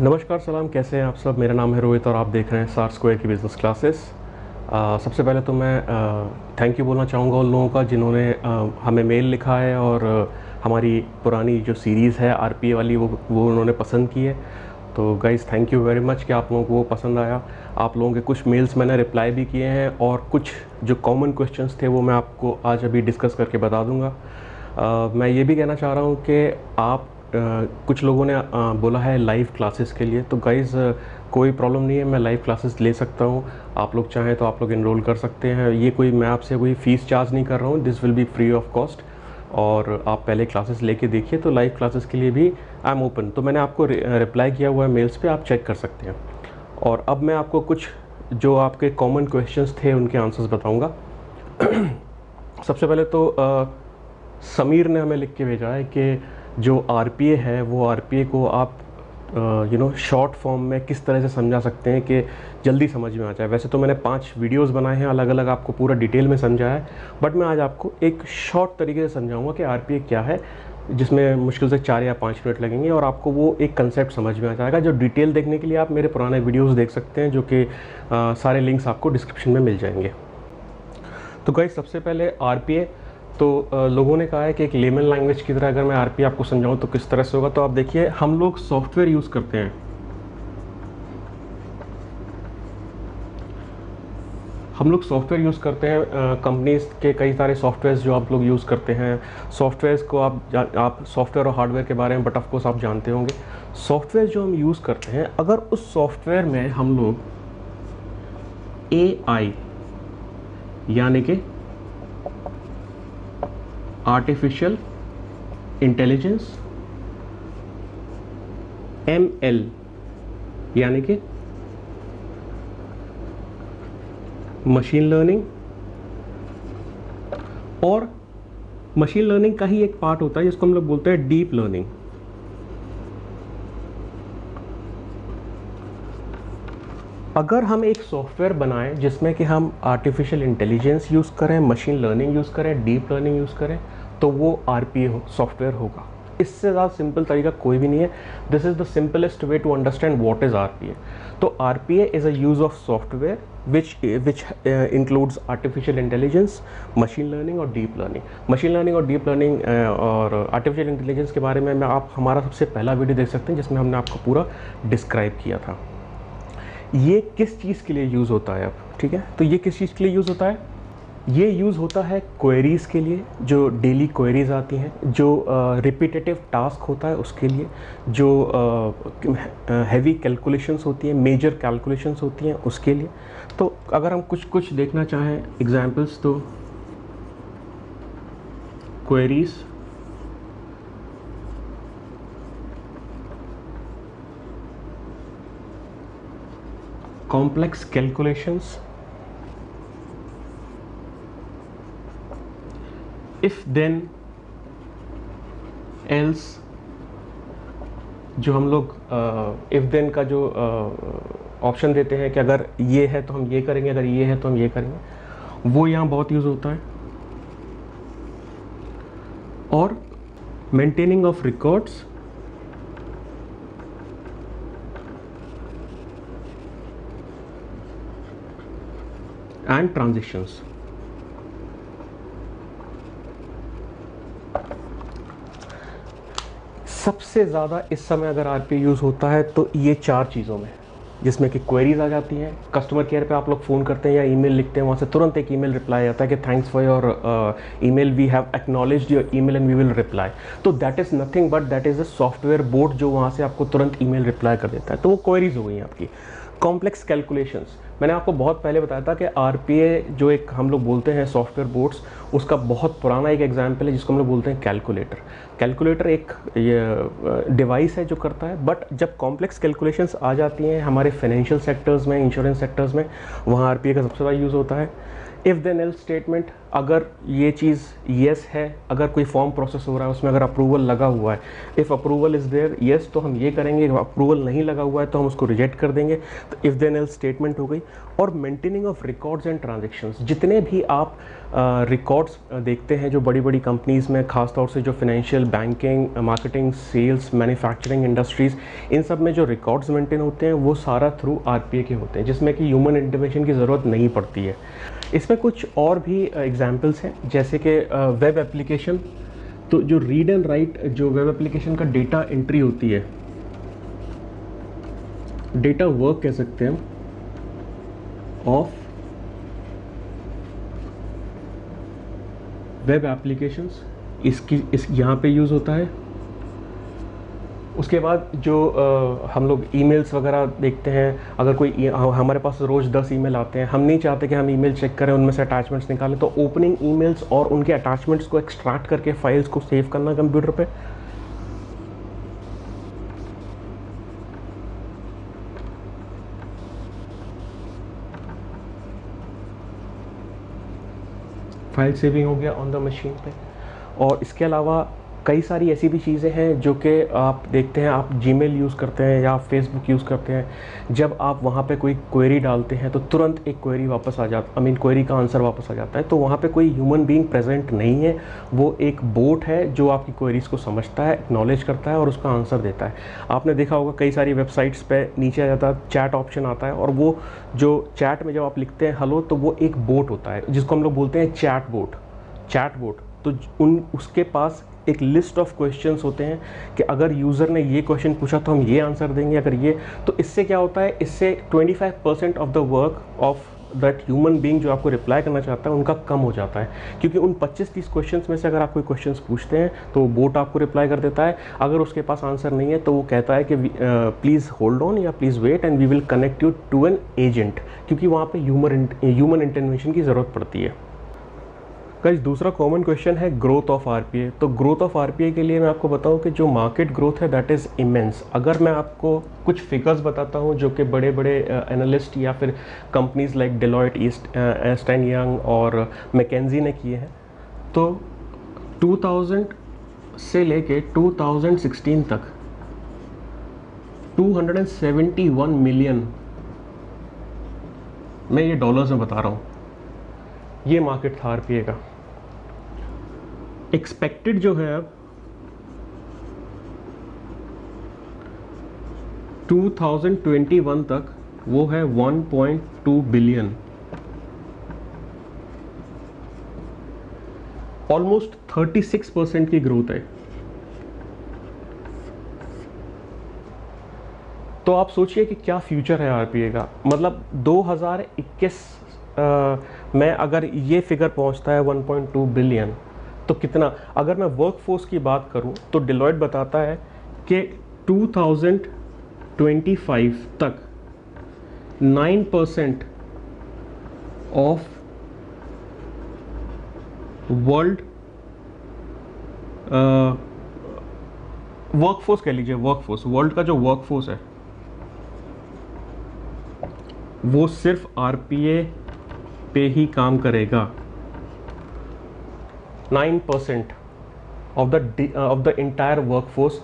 नमस्कार सलाम, कैसे हैं आप सब। मेरा नाम है रोहित और आप देख रहे हैं सार स्क्वायर की बिज़नेस क्लासेस। सबसे पहले तो मैं थैंक यू बोलना चाहूँगा उन लोगों का जिन्होंने हमें मेल लिखा है और हमारी पुरानी जो सीरीज़ है आरपीए वाली वो उन्होंने पसंद की है। तो guys thank you very much कि आप लोगों को वो पसंद आया। आप लोगों के कुछ मेल्स मैंने रिप्लाई भी किए हैं और कुछ जो कॉमन क्वेश्चंस थे वो मैं आपको आज अभी डिस्कस करके बता दूँगा। मैं ये भी कहना चाह रहा हूँ कि आप कुछ लोगों ने बोला है लाइव क्लासेस के लिए, तो गाइज़ कोई प्रॉब्लम नहीं है, मैं लाइव क्लासेस ले सकता हूँ। आप लोग चाहें तो आप लोग इनरोल कर सकते हैं। ये कोई मैं आपसे कोई फ़ीस चार्ज नहीं कर रहा हूँ, this will be free of cost. और आप पहले क्लासेस लेके देखिए, तो लाइव क्लासेस के लिए भी आई एम ओपन। तो मैंने आपको रिप्लाई किया हुआ है मेल्स पे, आप चेक कर सकते हैं। और अब मैं आपको कुछ जो आपके कॉमन क्वेश्चंस थे उनके आंसर्स बताऊँगा। सबसे पहले तो समीर ने हमें लिख के भेजा है कि जो आरपीए है वो आरपीए को आप शॉर्ट फॉर्म में किस तरह से समझा सकते हैं कि जल्दी समझ में आ जाए। वैसे तो मैंने 5 वीडियोस बनाए हैं, अलग अलग आपको पूरा डिटेल में समझाया है, बट मैं आज आपको एक शॉर्ट तरीके से समझाऊंगा कि आरपीए क्या है, जिसमें मुश्किल से 4 या 5 मिनट लगेंगे और आपको वो एक कंसेप्ट समझ में आ जाएगा। जो डिटेल देखने के लिए आप मेरे पुराने वीडियोज़ देख सकते हैं, जो कि सारे लिंक्स आपको डिस्क्रिप्शन में मिल जाएंगे। तो गाइस सबसे पहले आरपीए, तो लोगों ने कहा है कि एक लेमन लैंग्वेज की तरह अगर मैं आरपीए आपको समझाऊं तो किस तरह से होगा। तो आप देखिए, हम लोग सॉफ्टवेयर यूज़ करते हैं, कंपनीज के कई सारे सॉफ्टवेयर्स जो आप लोग यूज़ करते हैं। सॉफ्टवेयर्स को आप सॉफ्टवेयर और हार्डवेयर के बारे में बट ऑफ कोर्स आप जानते होंगे। सॉफ्टवेयर जो हम यूज़ करते हैं, अगर उस सॉफ्टवेयर में हम लोग एआई यानी कि आर्टिफिशियल इंटेलिजेंस, एमएल यानी कि मशीन लर्निंग, और मशीन लर्निंग का ही एक पार्ट होता है जिसको हम लोग बोलते हैं डीप लर्निंग। अगर हम एक सॉफ्टवेयर बनाएं जिसमें कि हम आर्टिफिशियल इंटेलिजेंस यूज़ करें, मशीन लर्निंग यूज़ करें, डीप लर्निंग यूज़ करें, तो वो आरपीए सॉफ्टवेयर होगा। इससे ज़्यादा सिंपल तरीका कोई भी नहीं है। This is the simplest way to understand what is RPA. तो RPA is a use of software which includes artificial intelligence, machine learning और डीप लर्निंग। मशीन लर्निंग और डीप लर्निंग और आर्टिफिशियल इंटेलिजेंस के बारे में आप हमारा सबसे पहला वीडियो देख सकते हैं जिसमें हमने आपको पूरा डिस्क्राइब किया था। ये किस चीज़ के लिए यूज़ होता है अब, ठीक है। तो ये किस चीज़ के लिए यूज़ होता है? ये यूज़ होता है क्वेरीज़ के लिए, जो डेली क्वेरीज़ आती हैं, जो रिपीटेटिव टास्क होता है उसके लिए, जो हैवी कैलकुलेशंस होती हैं, मेजर कैलकुलेशंस होती हैं उसके लिए। तो अगर हम कुछ कुछ देखना चाहें एग्जांपल्स, तो queries, complex calculations, if then else, जो हम लोग if then का जो ऑप्शन देते हैं कि अगर ये है तो हम ये करेंगे, अगर ये है तो हम ये करेंगे, वो यहाँ बहुत यूज़ होता है। और maintaining of records and transitions. सबसे ज़्यादा इस समय अगर आरपीए यूज़ होता है तो ये 4 चीज़ों में, जिसमें कि क्वेरीज आ जाती हैं। कस्टमर केयर पे आप लोग फ़ोन करते हैं या ईमेल लिखते हैं, वहाँ से तुरंत एक ईमेल रिप्लाई आता है कि thanks for your email, we have acknowledged your email and we will reply. तो that is nothing but that is a software bot जो वहाँ से आपको तुरंत ईमेल रिप्लाई कर देता है। तो वो क्वेरीज हो गई हैं आपकी। कॉम्प्लेक्स कैलकुलेशंस, मैंने आपको बहुत पहले बताया था कि आरपीए जो एक हम लोग बोलते हैं सॉफ्टवेयर बोर्ड्स, उसका बहुत पुराना एक एग्जांपल है जिसको हम लोग बोलते हैं कैलकुलेटर। कैलकुलेटर एक डिवाइस है जो करता है, बट जब कॉम्प्लेक्स कैलकुलेशंस आ जाती हैं हमारे फाइनेंशियल सेक्टर्स में, इंश्योरेंस सेक्टर्स में, वहाँ आरपीए का सबसे ज़्यादा यूज़ होता है। इफ़ देन एल्स स्टेटमेंट, अगर ये चीज़ येस है, अगर कोई फॉर्म प्रोसेस हो रहा है उसमें अगर अप्रूवल लगा हुआ है, if approval is there yes तो हम ये करेंगे, इफ अप्रूवल नहीं लगा हुआ है तो हम उसको रिजेक्ट कर देंगे। तो इफ़ देन एल्स स्टेटमेंट हो गई। और maintaining of records and transactions, जितने भी आप रिकॉर्ड्स देखते हैं जो बड़ी बड़ी कंपनीज़ में, खासतौर से जो financial, banking, marketing, sales, manufacturing industries, इन सब में जो रिकॉर्ड्स मेंटेन होते हैं वो सारा थ्रू आरपीए के होते हैं, जिसमें कि ह्यूमन इंटरवेंशन की ज़रूरत नहीं पड़ती है। इसमें कुछ और भी एग्जांपल्स हैं, जैसे कि वेब एप्लीकेशन। तो जो रीड एंड राइट, जो वेब एप्लीकेशन का डेटा एंट्री होती है, डेटा वर्क कह सकते हैं ऑफ वेब एप्लीकेशंस, इस यहाँ पे यूज़ होता है। उसके बाद जो हम लोग ईमेल्स वगैरह देखते हैं, अगर कोई हमारे पास रोज़ 10 ईमेल आते हैं, हम नहीं चाहते कि हम ईमेल चेक करें, उनमें से अटैचमेंट्स निकालें, तो ओपनिंग ईमेल्स और उनके अटैचमेंट्स को एक्सट्रैक्ट करके फाइल्स को सेव करना कंप्यूटर पे। फाइल सेविंग हो गया ऑन द मशीन पे। और इसके अलावा कई सारी ऐसी भी चीज़ें हैं जो कि आप देखते हैं, आप जीमेल यूज़ करते हैं या आप फेसबुक यूज़ करते हैं, जब आप वहाँ पे कोई क्वेरी डालते हैं तो तुरंत एक क्वेरी वापस आ जाता, क्वेरी का आंसर वापस आ जाता है। तो वहाँ पे कोई ह्यूमन बीइंग प्रेजेंट नहीं है, वो एक बोट है जो आपकी क्वेरीज को समझता है, एक्नॉलेज करता है और उसका आंसर देता है। आपने देखा होगा कई सारी वेबसाइट्स पे नीचे आ जाता है, चैट ऑप्शन आता है, और वो जो चैट में जब आप लिखते हैं हेलो, तो वो एक बोट होता है जिसको हम लोग बोलते हैं चैट बोट। तो उसके पास एक लिस्ट ऑफ क्वेश्चंस होते हैं कि अगर यूज़र ने ये क्वेश्चन पूछा तो हम ये आंसर देंगे, अगर ये, तो इससे क्या होता है, इससे 25% of the work of that human being जो आपको रिप्लाई करना चाहता है उनका कम हो जाता है। क्योंकि उन 25-30 क्वेश्चंस में से अगर आप कोई क्वेश्चंस पूछते हैं तो बोट आपको रिप्लाई कर देता है। अगर उसके पास आंसर नहीं है तो वो कहता है कि प्लीज़ होल्ड ऑन या please wait and we will connect you to an agent, क्योंकि वहाँ पे ह्यूमन इंटरवेंशन की ज़रूरत पड़ती है। गाइस, दूसरा कॉमन क्वेश्चन है ग्रोथ ऑफ आरपीए। तो ग्रोथ ऑफ आरपीए के लिए मैं आपको बताऊं कि जो मार्केट ग्रोथ है दैट इज़ इमेंस। अगर मैं आपको कुछ फिगर्स बताता हूं जो कि बड़े बड़े एनालिस्ट या फिर companies like Deloitte, Ernst and Young और मैकेंजी ने किए हैं, तो 2000 से लेके 2016 तक 271 मिलियन, मैं ये डॉलर्स में बता रहा हूँ, ये मार्केट था आरपीए का। एक्सपेक्टेड जो है अब 2021 तक वो है 1.2 बिलियन, ऑलमोस्ट 36% की ग्रोथ है। तो आप सोचिए कि क्या फ्यूचर है आरपीए का। मतलब 2021 में अगर ये फिगर पहुंचता है 1.2 बिलियन, तो कितना, अगर मैं वर्कफोर्स की बात करूं तो डिलॉयट बताता है कि 2025 तक 9% ऑफ वर्ल्ड वर्कफोर्स, कह लीजिए वर्कफोर्स, वर्ल्ड का जो वर्कफोर्स है वो सिर्फ आरपीए पे ही काम करेगा। 9% of the entire workforce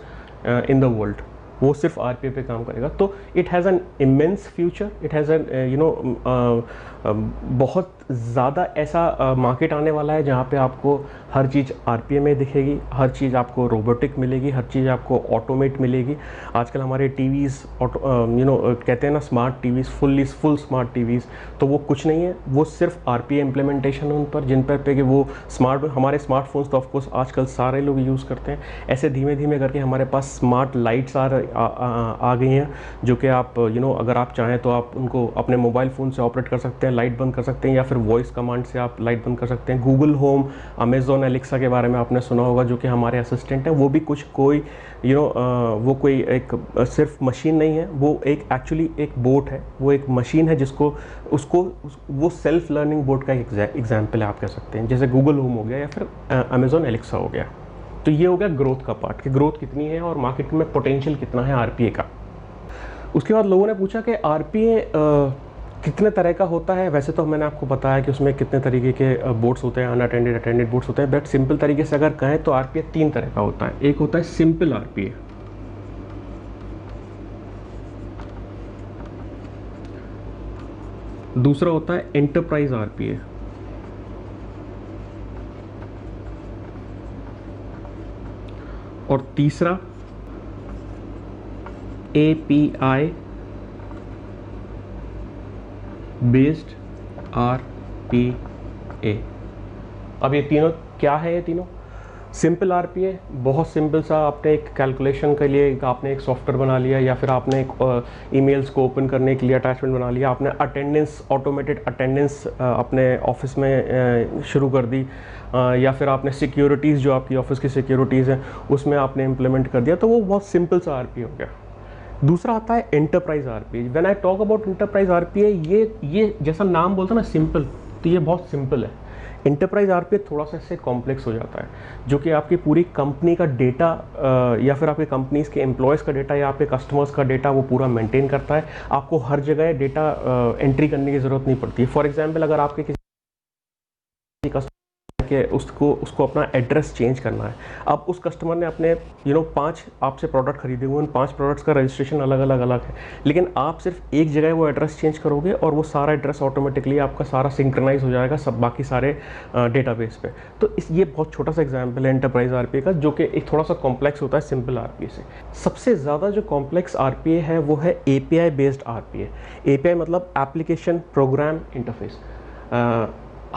in the world वो सिर्फ आरपीए पे काम करेगा। तो it has an immense future, it has an बहुत ज़्यादा ऐसा मार्केट आने वाला है जहाँ पे आपको हर चीज़ आरपीए में दिखेगी, हर चीज़ आपको रोबोटिक मिलेगी, हर चीज़ आपको ऑटोमेट मिलेगी। आजकल हमारे टीवीज़ कहते हैं ना smart TVs, full smart TVs, तो वो कुछ नहीं है, वो सिर्फ आरपीए इम्प्लीमेंटेशन है उन पर, जिन पर पे कि वो हमारे स्मार्टफोन्स तो ऑफकोर्स आजकल सारे लोग यूज़ करते हैं। ऐसे धीमे धीमे करके हमारे पास स्मार्ट लाइट्स आ गई हैं, जो कि आप अगर आप चाहें तो आप उनको अपने मोबाइल फ़ोन से ऑपरेट कर सकते हैं, लाइट बंद कर सकते हैं, या फिर वॉइस कमांड से आप लाइट बंद कर सकते हैं। गूगल होम, अमेज़ॉन एलेक्सा के बारे में आपने सुना होगा, जो कि हमारे असिस्टेंट हैं, वो भी वो कोई एक सिर्फ मशीन नहीं है, वो एक एक्चुअली एक बोट है, वो एक मशीन है जिसको वो सेल्फ लर्निंग बोट का एग्जाम्पल है आप कह सकते हैं, जैसे गूगल होम हो गया या फिर अमेज़ॉन एलेक्सा हो गया। तो ये हो गया ग्रोथ का पार्ट, कि ग्रोथ कितनी है और मार्केट में पोटेंशियल कितना है आरपीए का। उसके बाद लोगों ने पूछा कि आरपीए कितने तरह का होता है, वैसे तो मैंने आपको बताया कि उसमें कितने तरीके के बोट्स होते हैं, अनअटेंडेड, अटेंडेड बोट्स होते हैं, बट सिंपल तरीके से अगर कहें तो आरपीए 3 तरह का होता है। एक होता है सिंपल आरपीए, दूसरा होता है एंटरप्राइज आरपीए, और तीसरा एपीआई बेस्ड आरपीए। अब ये तीनों क्या है? ये तीनों सिंपल आरपीए, बहुत सिंपल सा, आपने एक कैलकुलेशन के लिए आपने एक सॉफ्टवेयर बना लिया, या फिर आपने एक ईमेल्स को ओपन करने के लिए अटैचमेंट बना लिया, आपने अटेंडेंस, ऑटोमेटेड अटेंडेंस अपने ऑफिस में शुरू कर दी, या फिर आपने सिक्योरिटीज़, जो आपकी ऑफिस की सिक्योरिटीज़ हैं उसमें आपने इम्प्लीमेंट कर दिया, तो वो बहुत सिंपल सा आरपीए हो गया। दूसरा आता है enterprise RPA. When I talk about enterprise RPA, ये जैसा नाम बोलता है ना सिंपल, तो ये बहुत सिंपल है। एंटरप्राइज आरपीए थोड़ा सा इससे कॉम्प्लेक्स हो जाता है, जो कि आपकी पूरी कंपनी का डेटा, या फिर आपके कंपनीज के एम्प्लॉयज़ का डेटा, या आपके कस्टमर्स का डेटा वो पूरा मेंटेन करता है। आपको हर जगह डेटा एंट्री करने की ज़रूरत नहीं पड़ती है। फॉर एग्जाम्पल, अगर आपके किसी कि उसको अपना एड्रेस चेंज करना है, अब उस कस्टमर ने अपने 5 आपसे प्रोडक्ट खरीदे हुए, उन 5 प्रोडक्ट्स का रजिस्ट्रेशन अलग अलग है, लेकिन आप सिर्फ एक जगह वो एड्रेस चेंज करोगे और वो सारा एड्रेस ऑटोमेटिकली आपका सारा सिंक्रोनाइज हो जाएगा सब बाकी सारे डेटाबेस पे। तो ये बहुत छोटा सा एग्जाम्पल है एंटरप्राइज आरपीए का, जो कि एक थोड़ा सा कॉम्प्लेक्स होता है सिंपल आरपीए से। सबसे ज़्यादा जो कॉम्प्लेक्स आरपीए है वो है एपीआई बेस्ड आरपीए। एपीआई मतलब एप्लीकेशन प्रोग्राम इंटरफेस।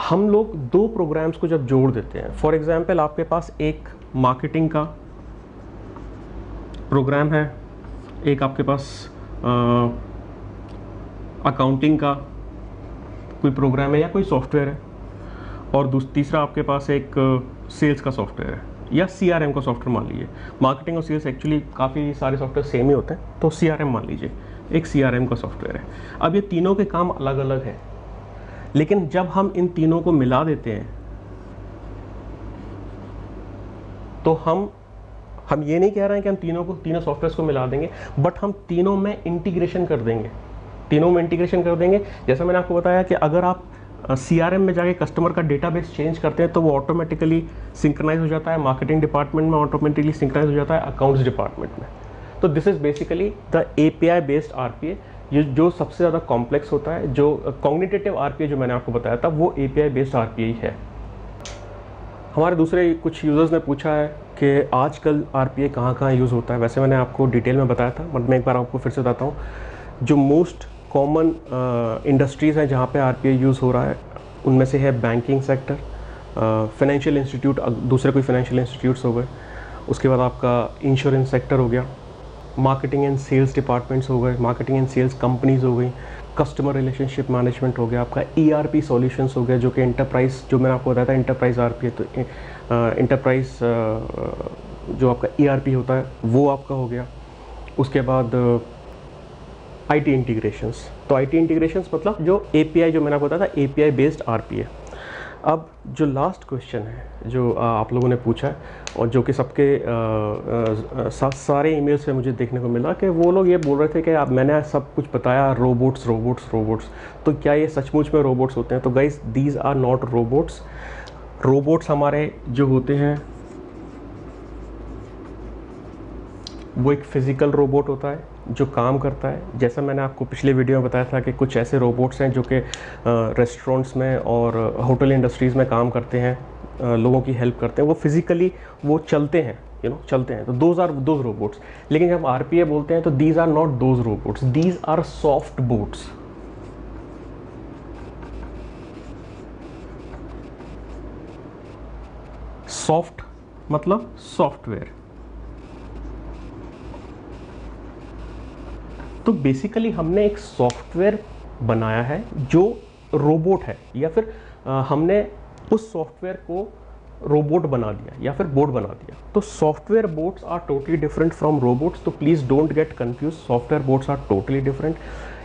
हम लोग 2 प्रोग्राम्स को जब जोड़ देते हैं, फॉर एग्जांपल आपके पास एक मार्केटिंग का प्रोग्राम है, एक आपके पास अकाउंटिंग का कोई प्रोग्राम है या कोई सॉफ्टवेयर है, और तीसरा आपके पास एक सेल्स का सॉफ्टवेयर है या सीआरएम का सॉफ्टवेयर मान लीजिए। मार्केटिंग और सेल्स एक्चुअली काफ़ी सारे सॉफ्टवेयर सेम ही होते हैं, तो सीआरएम मान लीजिए, एक सीआरएम का सॉफ्टवेयर है। अब ये तीनों के काम अलग अलग हैं, लेकिन जब हम इन तीनों को मिला देते हैं तो हम ये नहीं कह रहे हैं कि हम तीनों सॉफ्टवेयर्स को मिला देंगे, बट हम तीनों में इंटीग्रेशन कर देंगे। जैसा मैंने आपको बताया कि अगर आप सीआरएम में जाके कस्टमर का डेटाबेस चेंज करते हैं तो वो ऑटोमेटिकली सिंक्रोनाइज हो जाता है, मार्केटिंग डिपार्टमेंट में ऑटोमेटिकली सिंक्रोनाइज हो जाता है, अकाउंट्स डिपार्टमेंट में। तो this is basically the API based RPA. ये जो सबसे ज़्यादा कॉम्प्लेक्स होता है, जो कॉग्निटिव आरपीए जो मैंने आपको बताया था, वो एपीआई बेस्ड आरपीए ही है। हमारे दूसरे कुछ यूज़र्स ने पूछा है कि आजकल आरपीए कहाँ यूज़ होता है। वैसे मैंने आपको डिटेल में बताया था, बट मैं एक बार आपको फिर से बताता हूँ। जो मोस्ट कॉमन इंडस्ट्रीज़ हैं जहाँ पे आरपीए यूज़ हो रहा है, उनमें से है बैंकिंग सेक्टर, फाइनेंशियल इंस्टीट्यूट, दूसरे कोई फाइनेंशियल इंस्टीट्यूट्स हो गए, उसके बाद आपका इंश्योरेंस सेक्टर हो गया, मार्केटिंग एंड सेल्स डिपार्टमेंट्स हो गए, मार्केटिंग एंड सेल्स कंपनीज हो गई, कस्टमर रिलेशनशिप मैनेजमेंट हो गया, आपका ईआरपी सॉल्यूशंस हो गया, जो कि एंटरप्राइज, जो मैंने आपको बताया था एंटरप्राइज आरपीए, तो एंटरप्राइज जो आपका ईआरपी होता है वो आपका हो गया। उसके बाद आईटी इंटीग्रेशंस, तो आईटी इंटीग्रेशंस मतलब जो एपीआई, जो मैंने आपको बताया था एपीआई बेस्ड आरपीए। अब जो लास्ट क्वेश्चन है जो आप लोगों ने पूछा है, और जो कि सबके सारे ईमेल्स से मुझे देखने को मिला कि वो लोग ये बोल रहे थे कि आप, मैंने सब कुछ बताया रोबोट्स, तो क्या ये सचमुच में रोबोट्स होते हैं? तो guys, these are not robots. Robots हमारे जो होते हैं वो एक फ़िज़िकल रोबोट होता है जो काम करता है। जैसा मैंने आपको पिछले वीडियो में बताया था कि कुछ ऐसे रोबोट्स हैं जो कि रेस्टोरेंट्स में और होटल इंडस्ट्रीज़ में काम करते हैं, लोगों की हेल्प करते हैं, वो फिज़िकली वो चलते हैं, चलते हैं, तो दोज आर दोज रोबोट्स। लेकिन जब आरपीए बोलते हैं तो these are not those robots, these are soft bots. Soft मतलब सॉफ्टवेयर। तो बेसिकली हमने एक सॉफ्टवेयर बनाया है जो रोबोट है, या फिर हमने उस सॉफ्टवेयर को रोबोट बना दिया या फिर बोट बना दिया। तो software bots are totally different from robots, तो please don't get confuse. Software bots are totally different.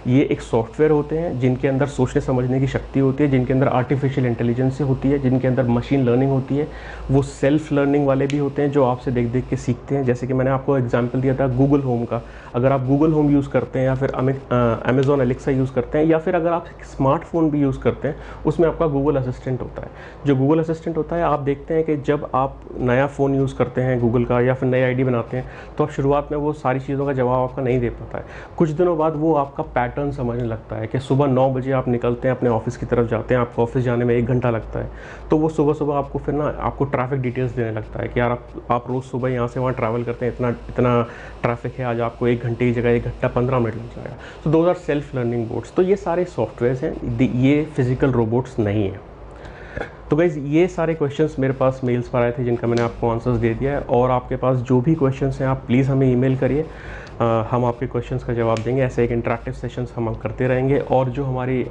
ये एक सॉफ्टवेयर होते हैं जिनके अंदर सोचने समझने की शक्ति होती है, जिनके अंदर आर्टिफिशियल इंटेलिजेंस होती है, जिनके अंदर मशीन लर्निंग होती है। वो सेल्फ लर्निंग वाले भी होते हैं जो आपसे देख देख के सीखते हैं। जैसे कि मैंने आपको एग्जांपल दिया था गूगल होम का। अगर आप गूगल होम यूज़ करते हैं या फिर अमेज़ॉन एलेक्सा यूज़ करते हैं, या फिर अगर आप स्मार्टफोन भी यूज़ करते हैं, उसमें आपका गूगल असिस्टेंट होता है। जो गूगल असिस्टेंट होता है, आप देखते हैं कि जब आप नया फ़ोन यूज़ करते हैं गूगल का या फिर नई आईडी बनाते हैं, तो आप शुरुआत में वो सारी चीज़ों का जवाब आपका नहीं दे पाता है। कुछ दिनों बाद वो आपका पैटर्न समझने लगता है कि सुबह 9 बजे आप निकलते हैं अपने ऑफिस की तरफ जाते हैं, आपको ऑफिस जाने में 1 घंटा लगता है, तो वो सुबह सुबह आपको फिर ना आपको ट्रैफिक डिटेल्स देने लगता है कि यार आप रोज़ सुबह यहाँ से वहाँ ट्रैवल करते हैं, इतना ट्रैफिक है, आज आपको 1 घंटे की जगह 1 घंटा 15 मिनट लग जाएगा। तो those are self learning bots. तो ये सारे सॉफ्टवेयर्स हैं, ये फिजिकल रोबोट्स नहीं है। तो गाइज़ ये सारे क्वेश्चंस मेरे पास मेल्स पर आए थे जिनका मैंने आपको आंसर्स दे दिया है, और आपके पास जो भी क्वेश्चंस हैं आप प्लीज़ हमें ईमेल करिए, हम आपके क्वेश्चंस का जवाब देंगे। ऐसे एक इंटरेक्टिव सेशंस हम करते रहेंगे। और जो हमारी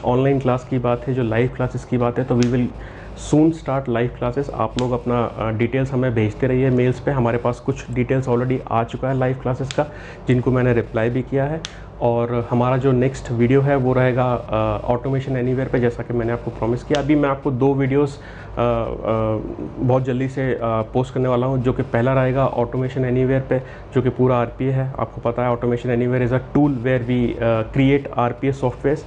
ऑनलाइन क्लास की बात है, जो लाइव क्लासेस की बात है, तो we will soon start live classes. आप लोग अपना डिटेल्स हमें भेजते रहिए मेल्स पे। हमारे पास कुछ डिटेल्स ऑलरेडी आ चुका है लाइव क्लासेस का, जिनको मैंने रिप्लाई भी किया है। और हमारा जो नेक्स्ट वीडियो है वो रहेगा ऑटोमेशन एनीवेयर पे, जैसा कि मैंने आपको प्रॉमिस किया। अभी मैं आपको 2 वीडियोस बहुत जल्दी से पोस्ट करने वाला हूं, जो कि पहला रहेगा ऑटोमेशन एनीवेयर पे, जो कि पूरा आरपीए है। आपको पता है Automation Anywhere is a tool where we create RPA softwares.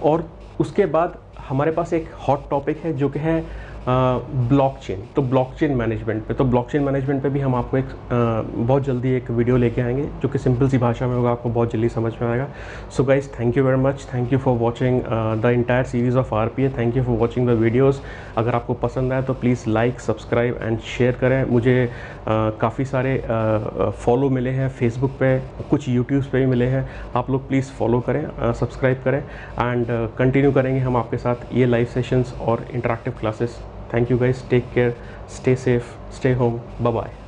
और उसके बाद हमारे पास एक हॉट टॉपिक है जो कि है ब्लॉकचेन। तो ब्लॉकचेन मैनेजमेंट पे, भी हम आपको एक बहुत जल्दी एक वीडियो लेके आएंगे जो कि सिंपल सी भाषा में होगा, आपको बहुत जल्दी समझ में आएगा। So guys, thank you very much, thank you for watching the entire series of RPA, thank you for watching the videos. अगर आपको पसंद आए तो please like, subscribe and share करें। मुझे काफ़ी सारे फॉलो मिले हैं फेसबुक पे, कुछ यूट्यूब पे भी मिले हैं। आप लोग प्लीज़ फॉलो करें, सब्सक्राइब करें, एंड कंटिन्यू करेंगे हम आपके साथ ये लाइव सेशंस और interactive classes. Thank you guys, take care, stay safe, stay home, bye bye.